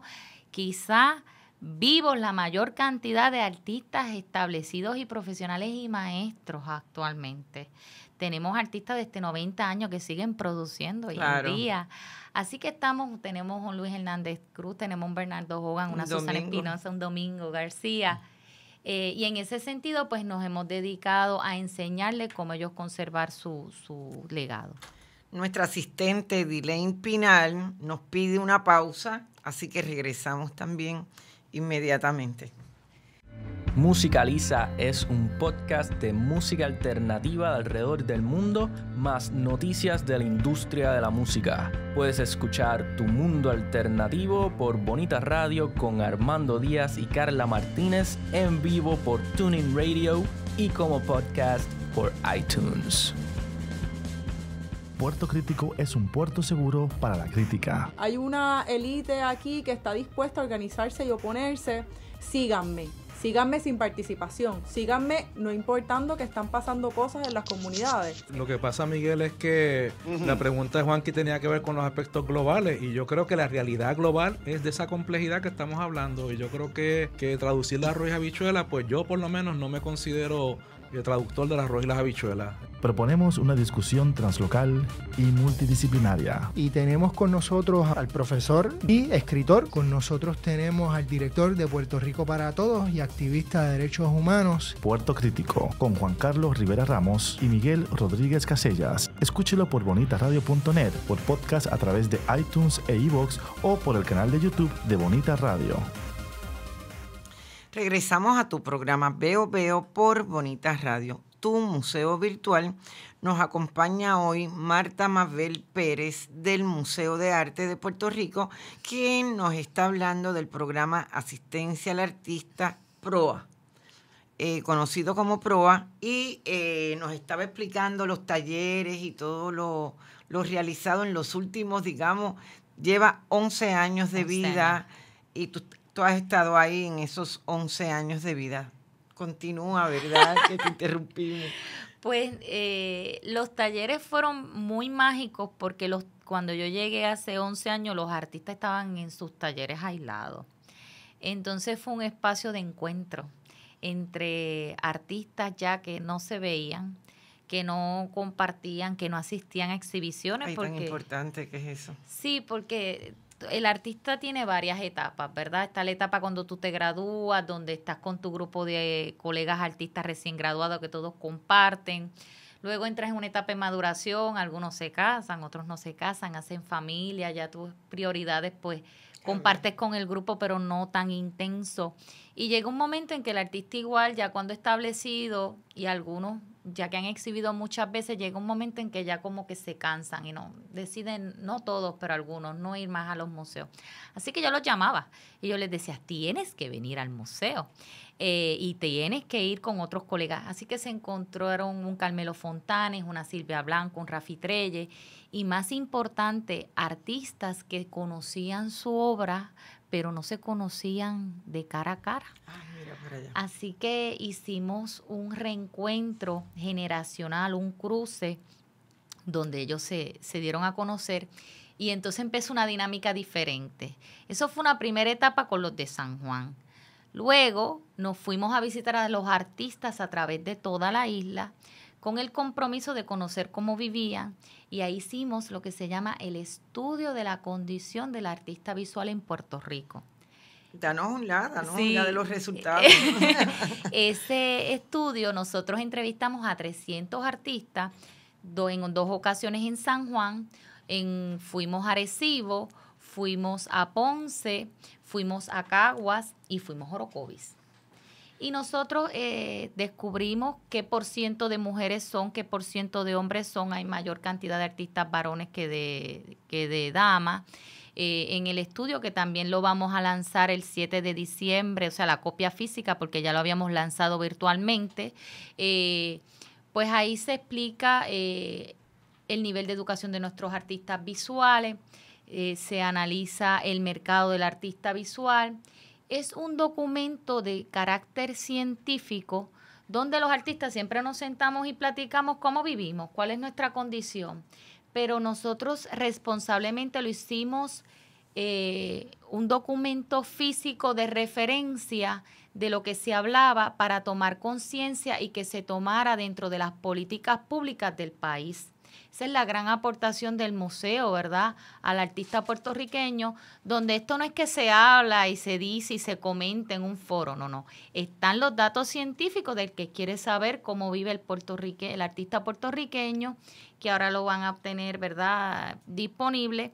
quizá vivos la mayor cantidad de artistas establecidos y profesionales y maestros actualmente. Tenemos artistas de 90 años que siguen produciendo hoy en día. Así que tenemos a un Luis Hernández Cruz, tenemos un Bernardo Hogan, una Susana Espinosa, un Domingo García. Y en ese sentido, pues nos hemos dedicado a enseñarles cómo ellos conservar su legado. Nuestra asistente Dilaine Pinal nos pide una pausa, así que regresamos también inmediatamente. Musicaliza es un podcast de música alternativa alrededor del mundo, más noticias de la industria de la música. Puedes escuchar Tu Mundo Alternativo por Bonita Radio con Armando Díaz y Carla Martínez en vivo por TuneIn Radio y como podcast por iTunes. Puerto Crítico es un puerto seguro para la crítica. Hay una élite aquí que está dispuesta a organizarse y oponerse. Síganme sin participación, síganme no importando que están pasando cosas en las comunidades. Lo que pasa, Miguel, es que la pregunta de Juanqui tenía que ver con los aspectos globales y yo creo que la realidad global es de esa complejidad que estamos hablando y yo creo que traducir la arroz y habichuela, pues yo por lo menos no me considero el traductor de las arroz y las habichuelas. Proponemos una discusión translocal y multidisciplinaria. Y tenemos con nosotros al profesor y escritor. Con nosotros tenemos al director de Puerto Rico para Todos y activista de derechos humanos. Puerto Crítico, con Juan Carlos Rivera Ramos y Miguel Rodríguez Casellas. Escúchelo por bonitaradio.net, por podcast a través de iTunes e iVoox o por el canal de YouTube de Bonita Radio. Regresamos a tu programa Veo Veo por Bonita Radio, tu museo virtual. Nos acompaña hoy Marta Mabel Pérez del Museo de Arte de Puerto Rico, quien nos está hablando del programa Asistencia al Artista PROA, conocido como PROA, y nos estaba explicando los talleres y todo lo realizado en los últimos, digamos, lleva 11 años de vida y tú has estado ahí en esos 11 años de vida. Continúa, ¿verdad? Que te interrumpimos. Pues los talleres fueron muy mágicos porque cuando yo llegué hace 11 años, los artistas estaban en sus talleres aislados. Entonces fue un espacio de encuentro entre artistas ya que no se veían, que no compartían, que no asistían a exhibiciones. Ay, tan importante que es eso. Sí, porque el artista tiene varias etapas, ¿verdad? Está la etapa cuando tú te gradúas, donde estás con tu grupo de colegas artistas recién graduados que todos comparten. Luego entras en una etapa de maduración, algunos se casan, otros no se casan, hacen familia, ya tus prioridades pues compartes con el grupo, pero no tan intenso. Y llega un momento en que el artista igual, ya cuando establecido, y algunos ya que han exhibido muchas veces, llega un momento en que ya como que se cansan y no deciden, no todos, pero algunos, no ir más a los museos. Así que yo los llamaba y yo les decía, tienes que venir al museo y tienes que ir con otros colegas. Así que se encontraron un Carmelo Fontanes, una Silvia Blanco, un Rafi Trelle y más importante, artistas que conocían su obra, pero no se conocían de cara a cara. Mira por allá. Así que hicimos un reencuentro generacional, un cruce, donde ellos se dieron a conocer y entonces empezó una dinámica diferente. Eso fue una primera etapa con los de San Juan. Luego nos fuimos a visitar a los artistas a través de toda la isla con el compromiso de conocer cómo vivían y ahí hicimos lo que se llama el estudio de la condición del artista visual en Puerto Rico. Danos un lado Sí. de los resultados. Ese estudio nosotros entrevistamos a 300 artistas en 2 ocasiones en San Juan, fuimos a Arecibo, fuimos a Ponce, fuimos a Caguas y fuimos a Orocovis. Y nosotros descubrimos qué % de mujeres son, qué % de hombres son. Hay mayor cantidad de artistas varones que de damas. En el estudio, que también lo vamos a lanzar el 7 de diciembre, o sea, la copia física, porque ya lo habíamos lanzado virtualmente, pues ahí se explica el nivel de educación de nuestros artistas visuales, se analiza el mercado del artista visual. Es un documento de carácter científico donde los artistas siempre nos sentamos y platicamos cómo vivimos, cuál es nuestra condición. Pero nosotros responsablemente lo hicimos un documento físico de referencia de lo que se hablaba para tomar conciencia y que se tomara dentro de las políticas públicas del país. Esa es la gran aportación del museo, ¿verdad?, al artista puertorriqueño, donde esto no es que se habla y se dice y se comenta en un foro, no. Están los datos científicos del que quiere saber cómo vive el artista puertorriqueño, que ahora lo van a obtener, ¿verdad?, disponible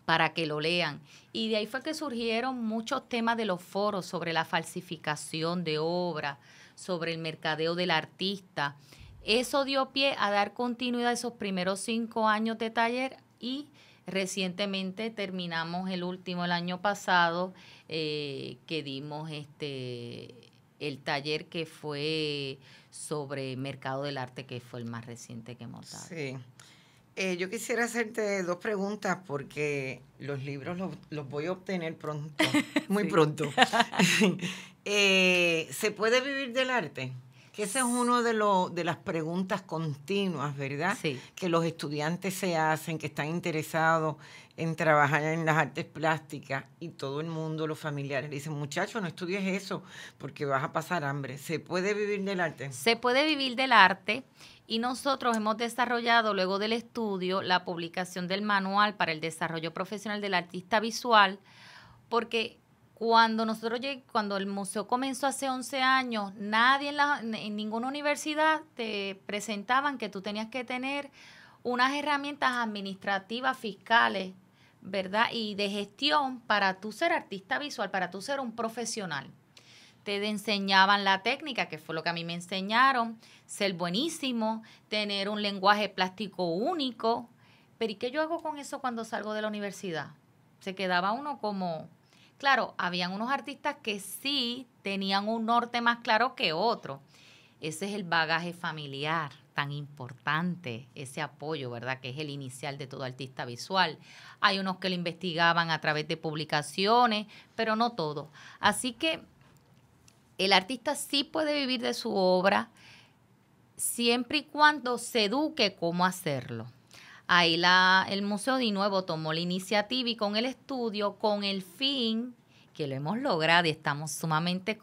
para que lo lean. Y de ahí fue que surgieron muchos temas de los foros sobre la falsificación de obras, sobre el mercadeo del artista. Eso dio pie a dar continuidad a esos primeros 5 años de taller y recientemente terminamos el último el año pasado que dimos el taller que fue sobre mercado del arte, que fue el más reciente que hemos dado. Sí. Yo quisiera hacerte 2 preguntas porque los libros los voy a obtener pronto, muy pronto. ¿Se puede vivir del arte? Que ese es uno de las preguntas continuas, ¿verdad? Sí. Que los estudiantes se hacen, que están interesados en trabajar en las artes plásticas y todo el mundo, los familiares, le dicen, muchacho, no estudies eso porque vas a pasar hambre. ¿Se puede vivir del arte? Se puede vivir del arte y nosotros hemos desarrollado luego del estudio la publicación del manual para el desarrollo profesional del artista visual, porque cuando el museo comenzó hace 11 años, nadie en ninguna universidad te presentaban que tú tenías que tener unas herramientas administrativas, fiscales, ¿verdad?, y de gestión para tú ser artista visual, para tú ser un profesional. Te enseñaban la técnica, que fue lo que a mí me enseñaron, ser buenísimo, tener un lenguaje plástico único. Pero ¿y qué yo hago con eso cuando salgo de la universidad? Se quedaba uno como... Claro, habían unos artistas que sí tenían un norte más claro que otro. Ese es el bagaje familiar tan importante, ese apoyo, ¿verdad?, que es el inicial de todo artista visual. Hay unos que lo investigaban a través de publicaciones, pero no todos. Así que el artista sí puede vivir de su obra siempre y cuando se eduque cómo hacerlo. Ahí el museo de nuevo tomó la iniciativa y con el estudio, con el fin, que lo hemos logrado y estamos sumamente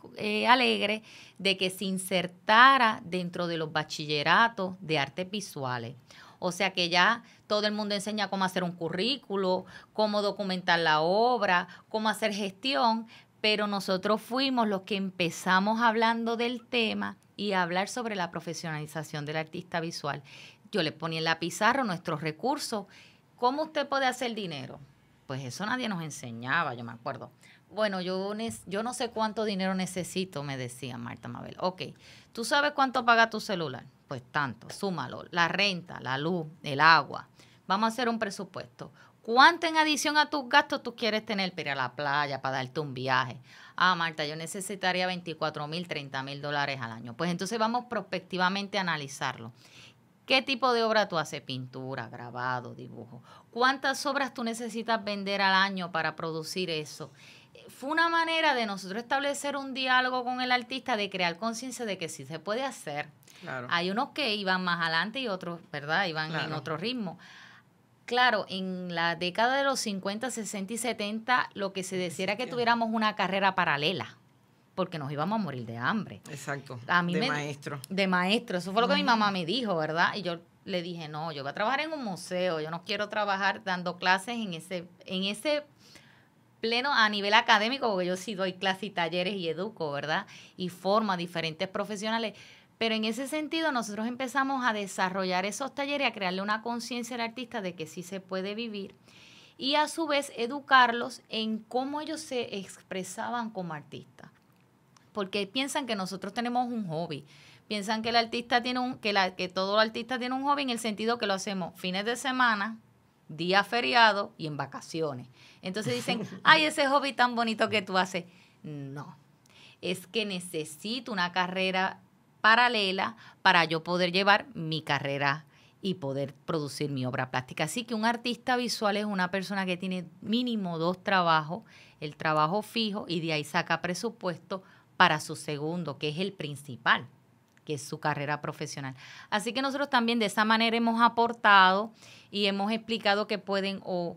alegres, de que se insertara dentro de los bachilleratos de artes visuales. O sea que ya todo el mundo enseña cómo hacer un currículo, cómo documentar la obra, cómo hacer gestión, pero nosotros fuimos los que empezamos hablando del tema y a hablar sobre la profesionalización del artista visual. Yo le ponía en la pizarra nuestros recursos. ¿Cómo usted puede hacer dinero? Pues eso nadie nos enseñaba, yo me acuerdo. Bueno, yo no sé cuánto dinero necesito, me decía Marta Mabel. Ok, ¿tú sabes cuánto paga tu celular? Pues tanto, súmalo. La renta, la luz, el agua. Vamos a hacer un presupuesto. ¿Cuánto en adición a tus gastos tú quieres tener para ir a la playa, para darte un viaje? Ah, Marta, yo necesitaría $24,000, $30,000 al año. Pues entonces vamos prospectivamente a analizarlo. ¿Qué tipo de obra tú haces? Pintura, grabado, dibujo. ¿Cuántas obras tú necesitas vender al año para producir eso? Fue una manera de nosotros establecer un diálogo con el artista, de crear conciencia de que sí se puede hacer. Claro. Hay unos que iban más adelante y otros, ¿verdad?, iban en otro ritmo. Claro, en la década de los 50, 60 y 70, lo que se decía era que tuviéramos una carrera paralela, porque nos íbamos a morir de hambre. Exacto, maestro. De maestro, eso fue lo que mi mamá me dijo, ¿verdad? Y yo le dije, no, yo voy a trabajar en un museo, yo no quiero trabajar dando clases en ese pleno a nivel académico, porque yo sí doy clases y talleres y educo, ¿verdad? Y formo a diferentes profesionales. Pero en ese sentido nosotros empezamos a desarrollar esos talleres, a crearle una conciencia al artista de que sí se puede vivir y a su vez educarlos en cómo ellos se expresaban como artistas. Porque piensan que nosotros tenemos un hobby. Piensan que el artista tiene que todo artista tiene un hobby en el sentido que lo hacemos fines de semana, día feriado y en vacaciones. Entonces dicen, ay, ese hobby tan bonito que tú haces. No, es que necesito una carrera paralela para yo poder llevar mi carrera y poder producir mi obra plástica. Así que un artista visual es una persona que tiene mínimo 2 trabajos, el trabajo fijo y de ahí saca presupuesto para su segundo, que es el principal, que es su carrera profesional. Así que nosotros también de esa manera hemos aportado y hemos explicado que pueden o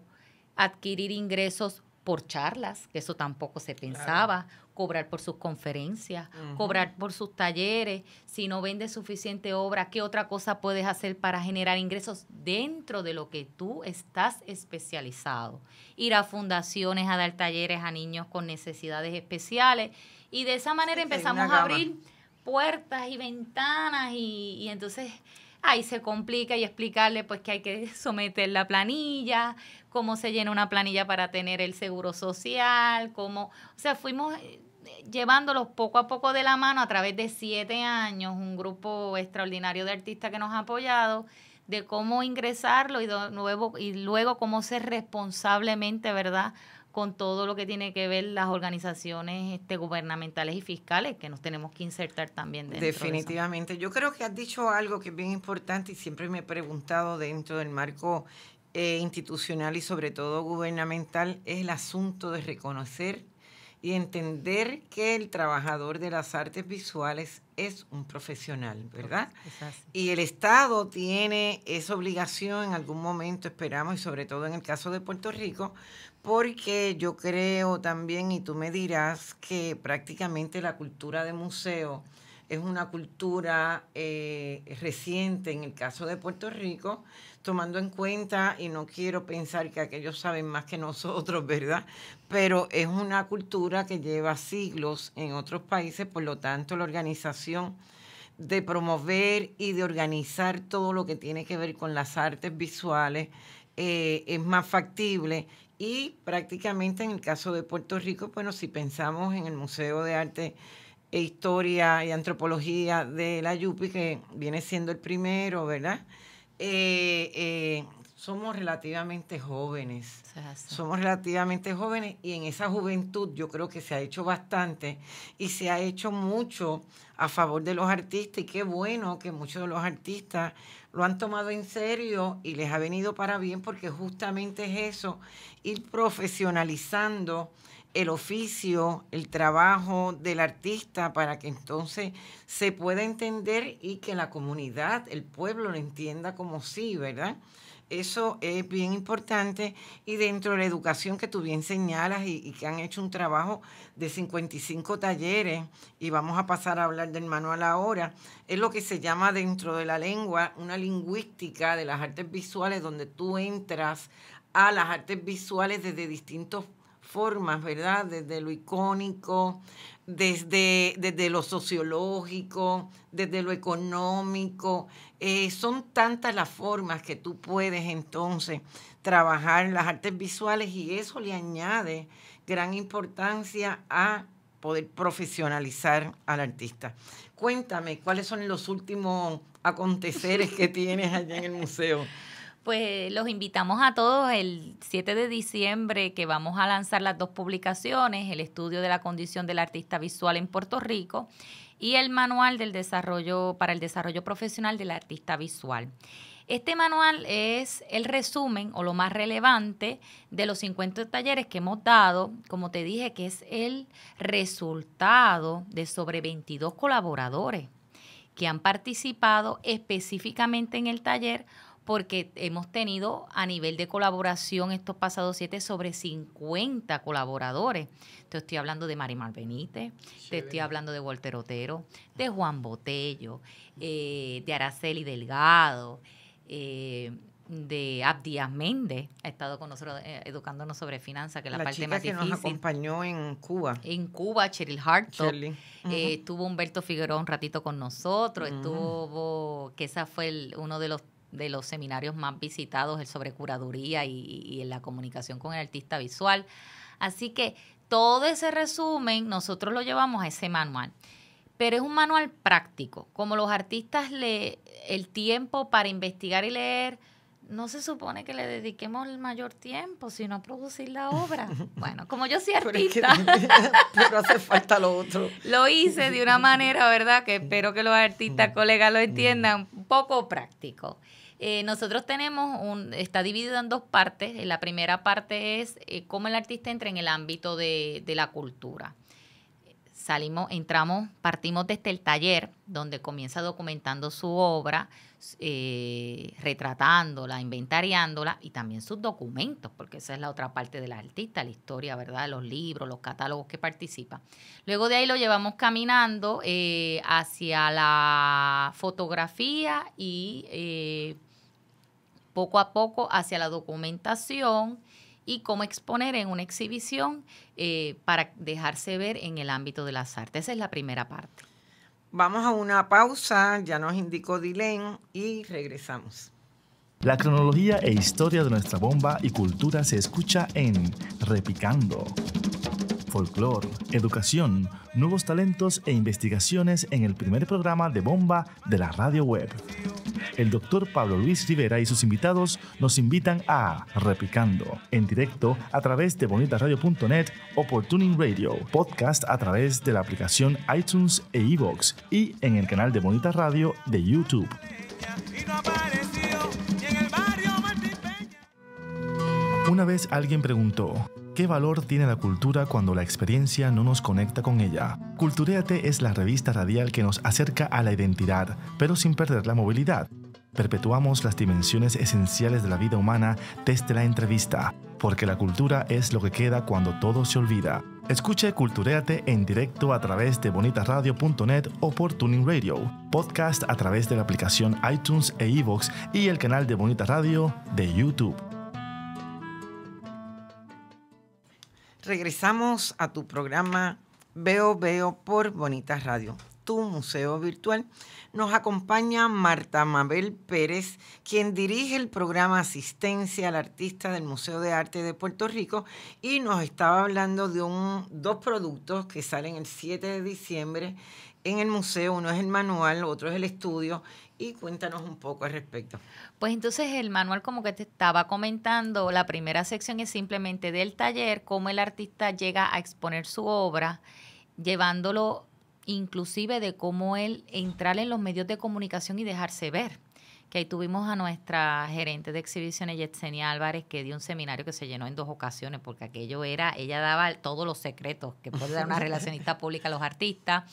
adquirir ingresos por charlas, que eso tampoco se pensaba, cobrar por sus conferencias, cobrar por sus talleres. Si no vendes suficiente obra, ¿qué otra cosa puedes hacer para generar ingresos dentro de lo que tú estás especializado? Ir a fundaciones a dar talleres a niños con necesidades especiales, y de esa manera empezamos a abrir puertas y ventanas, y entonces ahí se complica, y explicarle pues que hay que someter la planilla, cómo se llena una planilla para tener el seguro social, o sea, fuimos llevándolos poco a poco de la mano a través de 7 años, un grupo extraordinario de artistas que nos ha apoyado, de cómo ingresarlo y luego cómo ser responsablemente, ¿verdad?, con todo lo que tiene que ver las organizaciones gubernamentales y fiscales, que nos tenemos que insertar también dentro. Definitivamente. Yo creo que has dicho algo que es bien importante, y siempre me he preguntado dentro del marco institucional y sobre todo gubernamental, es el asunto de reconocer y entender que el trabajador de las artes visuales es un profesional, ¿verdad? Y el Estado tiene esa obligación en algún momento, esperamos, y sobre todo en el caso de Puerto Rico, porque yo creo también, y tú me dirás, que prácticamente la cultura de museo es una cultura reciente en el caso de Puerto Rico, tomando en cuenta, y no quiero pensar que aquellos saben más que nosotros, ¿verdad? Pero es una cultura que lleva siglos en otros países, por lo tanto la organización de promover y de organizar todo lo que tiene que ver con las artes visuales es más factible. Y prácticamente en el caso de Puerto Rico, bueno, si pensamos en el Museo de Arte e Historia y Antropología de la Yupi, que viene siendo el primero, ¿verdad? Somos relativamente jóvenes. Somos relativamente jóvenes, y en esa juventud yo creo que se ha hecho bastante, y se ha hecho mucho a favor de los artistas, y qué bueno que muchos de los artistas lo han tomado en serio y les ha venido para bien, porque justamente es eso, ir profesionalizando el oficio, el trabajo del artista, para que entonces se pueda entender y que la comunidad, el pueblo lo entienda como sí, ¿verdad? Eso es bien importante, y dentro de la educación que tú bien señalas y que han hecho un trabajo de 55 talleres, y vamos a pasar a hablar del manual ahora, es lo que se llama dentro de la lengua una lingüística de las artes visuales, donde tú entras a las artes visuales desde distintas formas, ¿verdad? Desde lo icónico, desde lo sociológico, desde lo económico. Son tantas las formas que tú puedes entonces trabajar las artes visuales, y eso le añade gran importancia a poder profesionalizar al artista. Cuéntame, ¿cuáles son los últimos aconteceres que tienes allá en el museo? Pues los invitamos a todos el 7 de diciembre, que vamos a lanzar las 2 publicaciones, el estudio de la condición del artista visual en Puerto Rico y el manual del desarrollo para el desarrollo profesional del artista visual. Este manual es el resumen o lo más relevante de los 50 talleres que hemos dado, como te dije, que es el resultado de sobre 22 colaboradores que han participado específicamente en el taller, porque hemos tenido a nivel de colaboración estos pasados 7 sobre 50 colaboradores. Te estoy hablando de Marimar Benítez, te estoy hablando de Walter Otero, de Juan Botello, de Araceli Delgado, de Abdías Méndez, ha estado con nosotros educándonos sobre finanzas, que es la parte más difícil. La chica que nos acompañó en Cuba. En Cuba, Cheryl Hartop. Estuvo Humberto Figueroa un ratito con nosotros, estuvo, que esa fue uno de los seminarios más visitados, el sobre curaduría y en la comunicación con el artista visual. Así que todo ese resumen nosotros lo llevamos a ese manual. Pero es un manual práctico. Como los artistas el tiempo para investigar y leer, no se supone que le dediquemos el mayor tiempo, sino a producir la obra. Bueno, como yo soy artista, pero hace falta lo otro. Lo hice de una manera, ¿verdad?, que espero que los artistas, colegas, lo entiendan, un poco práctico. Nosotros está dividido en 2 partes. La primera parte es cómo el artista entra en el ámbito de la cultura. partimos desde el taller, donde comienza documentando su obra, retratándola, inventariándola y también sus documentos, porque esa es la otra parte del artista, la historia, ¿verdad? Los libros, los catálogos que participa. Luego de ahí lo llevamos caminando hacia la fotografía y poco a poco hacia la documentación y cómo exponer en una exhibición para dejarse ver en el ámbito de las artes. Esa es la primera parte. Vamos a una pausa, ya nos indicó Dilén, y regresamos. La cronología e historia de nuestra bomba y cultura se escucha en Repicando. Folclor, educación, nuevos talentos e investigaciones en el primer programa de bomba de la radio web. El doctor Pablo Luis Rivera y sus invitados nos invitan a Repicando, en directo a través de bonitaradio.net o por Tuning Radio, podcast a través de la aplicación iTunes e iVoox y en el canal de Bonita Radio de YouTube. Una vez alguien preguntó, ¿qué valor tiene la cultura cuando la experiencia no nos conecta con ella? Culturéate es la revista radial que nos acerca a la identidad, pero sin perder la movilidad. Perpetuamos las dimensiones esenciales de la vida humana desde la entrevista, porque la cultura es lo que queda cuando todo se olvida. Escuche Culturéate en directo a través de bonitaradio.net o por Tuning Radio, podcast a través de la aplicación iTunes e iVoox y el canal de Bonita Radio de YouTube. Regresamos a tu programa Veo por Bonita Radio, tu museo virtual. Nos acompaña Marta Mabel Pérez, quien dirige el programa Asistencia al Artista del Museo de Arte de Puerto Rico, y nos estaba hablando de dos productos que salen el 7 de diciembre en el museo. Uno es el manual, otro es el estudio, y cuéntanos un poco al respecto. Pues entonces el manual, como que te estaba comentando, la primera sección es simplemente del taller, cómo el artista llega a exponer su obra, llevándolo inclusive de cómo él entrar en los medios de comunicación y dejarse ver. Que ahí tuvimos a nuestra gerente de exhibiciones, Yetsenia Álvarez, que dio un seminario que se llenó en 2 ocasiones, porque aquello ella daba todos los secretos que puede dar una relacionista pública a los artistas.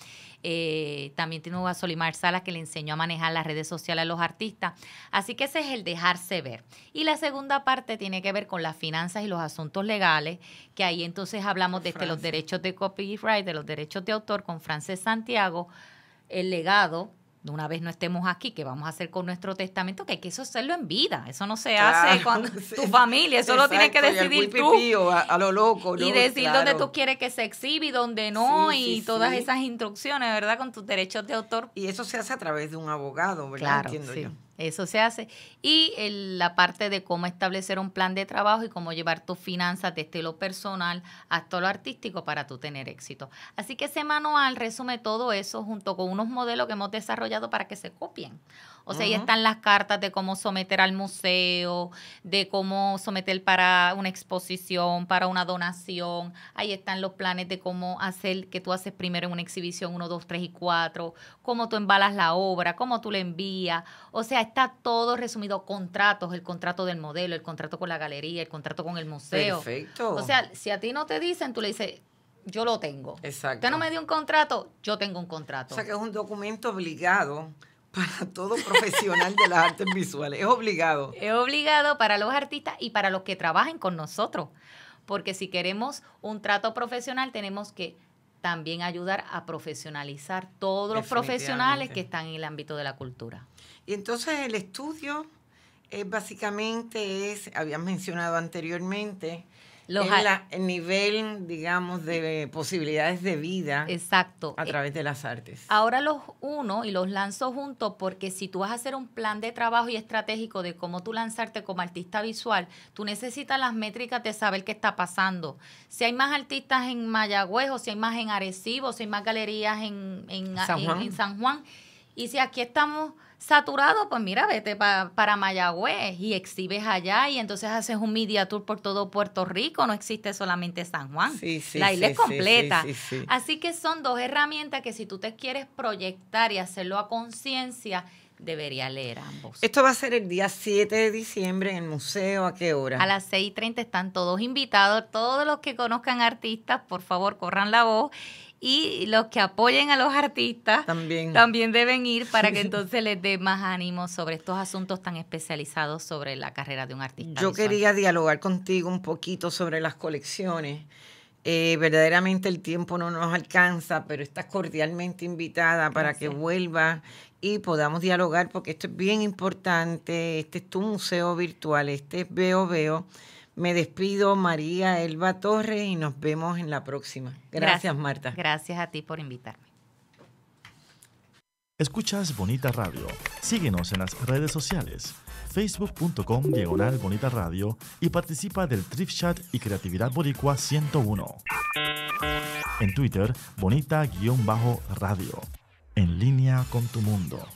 También tuvo a Solimar Salas, que le enseñó a manejar las redes sociales a los artistas. Así que ese es el dejarse ver. Y la segunda parte tiene que ver con las finanzas y los asuntos legales, que ahí entonces hablamos desde los derechos de copyright, de los derechos de autor, con Frances Santiago, el legado. De una vez no estemos aquí, que vamos a hacer con nuestro testamento, que hay que hacerlo en vida. Eso no se hace con tu familia, eso lo tienes que decidir tú. A lo loco, ¿no? Y decir dónde tú quieres que se exhibe y dónde no, y todas esas instrucciones, ¿verdad? Con tus derechos de autor. Y eso se hace a través de un abogado, ¿verdad? Claro, Entiendo yo. Eso se hace. Y la parte de cómo establecer un plan de trabajo y cómo llevar tus finanzas desde lo personal hasta lo artístico para tú tener éxito. Así que ese manual resume todo eso junto con unos modelos que hemos desarrollado para que se copien. O sea, ahí están las cartas de cómo someter al museo, de cómo someter para una exposición, para una donación. Ahí están los planes de cómo hacer, que tú haces primero en una exhibición 1, 2, 3 y 4, cómo tú embalas la obra, cómo tú la envías. O sea, está todo resumido, contratos, el contrato del modelo, el contrato con la galería, el contrato con el museo. Perfecto. O sea, si a ti no te dicen, tú le dices, yo lo tengo. Exacto. Usted no me dio un contrato, yo tengo un contrato. O sea, que es un documento obligado para todo profesional de las artes visuales. Es obligado. Es obligado para los artistas y para los que trabajen con nosotros. Porque si queremos un trato profesional, tenemos que también ayudar a profesionalizar todos los profesionales que están en el ámbito de la cultura. Y entonces el estudio básicamente habías mencionado anteriormente, el nivel, digamos, de posibilidades de vida. Exacto. A través de las artes. Ahora los uno y los lanzo juntos, porque si tú vas a hacer un plan de trabajo y estratégico de cómo tú lanzarte como artista visual, tú necesitas las métricas de saber qué está pasando. Si hay más artistas en Mayagüez, o si hay más en Arecibo, si hay más galerías en San Juan. Y si aquí estamos saturados, pues mira, vete para Mayagüez y exhibes allá, y entonces haces un media tour por todo Puerto Rico. No existe solamente San Juan. La isla es completa. Sí. Así que son 2 herramientas que si tú te quieres proyectar y hacerlo a conciencia, deberías leer ambos. Esto va a ser el día 7 de diciembre en el museo. ¿A qué hora? A las 6:30 están todos invitados. Todos los que conozcan artistas, por favor, corran la voz. Y los que apoyen a los artistas también deben ir para que entonces les dé más ánimo sobre estos asuntos tan especializados sobre la carrera de un artista. Yo quería dialogar contigo un poquito sobre las colecciones. Verdaderamente el tiempo no nos alcanza, pero estás cordialmente invitada para que vuelvas y podamos dialogar, porque esto es bien importante. Este es tu museo virtual, este es Veo Veo. Me despido, María Elba Torres, y nos vemos en la próxima. Gracias, Marta. Gracias a ti por invitarme. Escuchas Bonita Radio. Síguenos en las redes sociales, facebook.com/Bonita Radio, y participa del Thrift Chat y Creatividad Boricua 101. En Twitter, Bonita-Radio. En línea con tu mundo.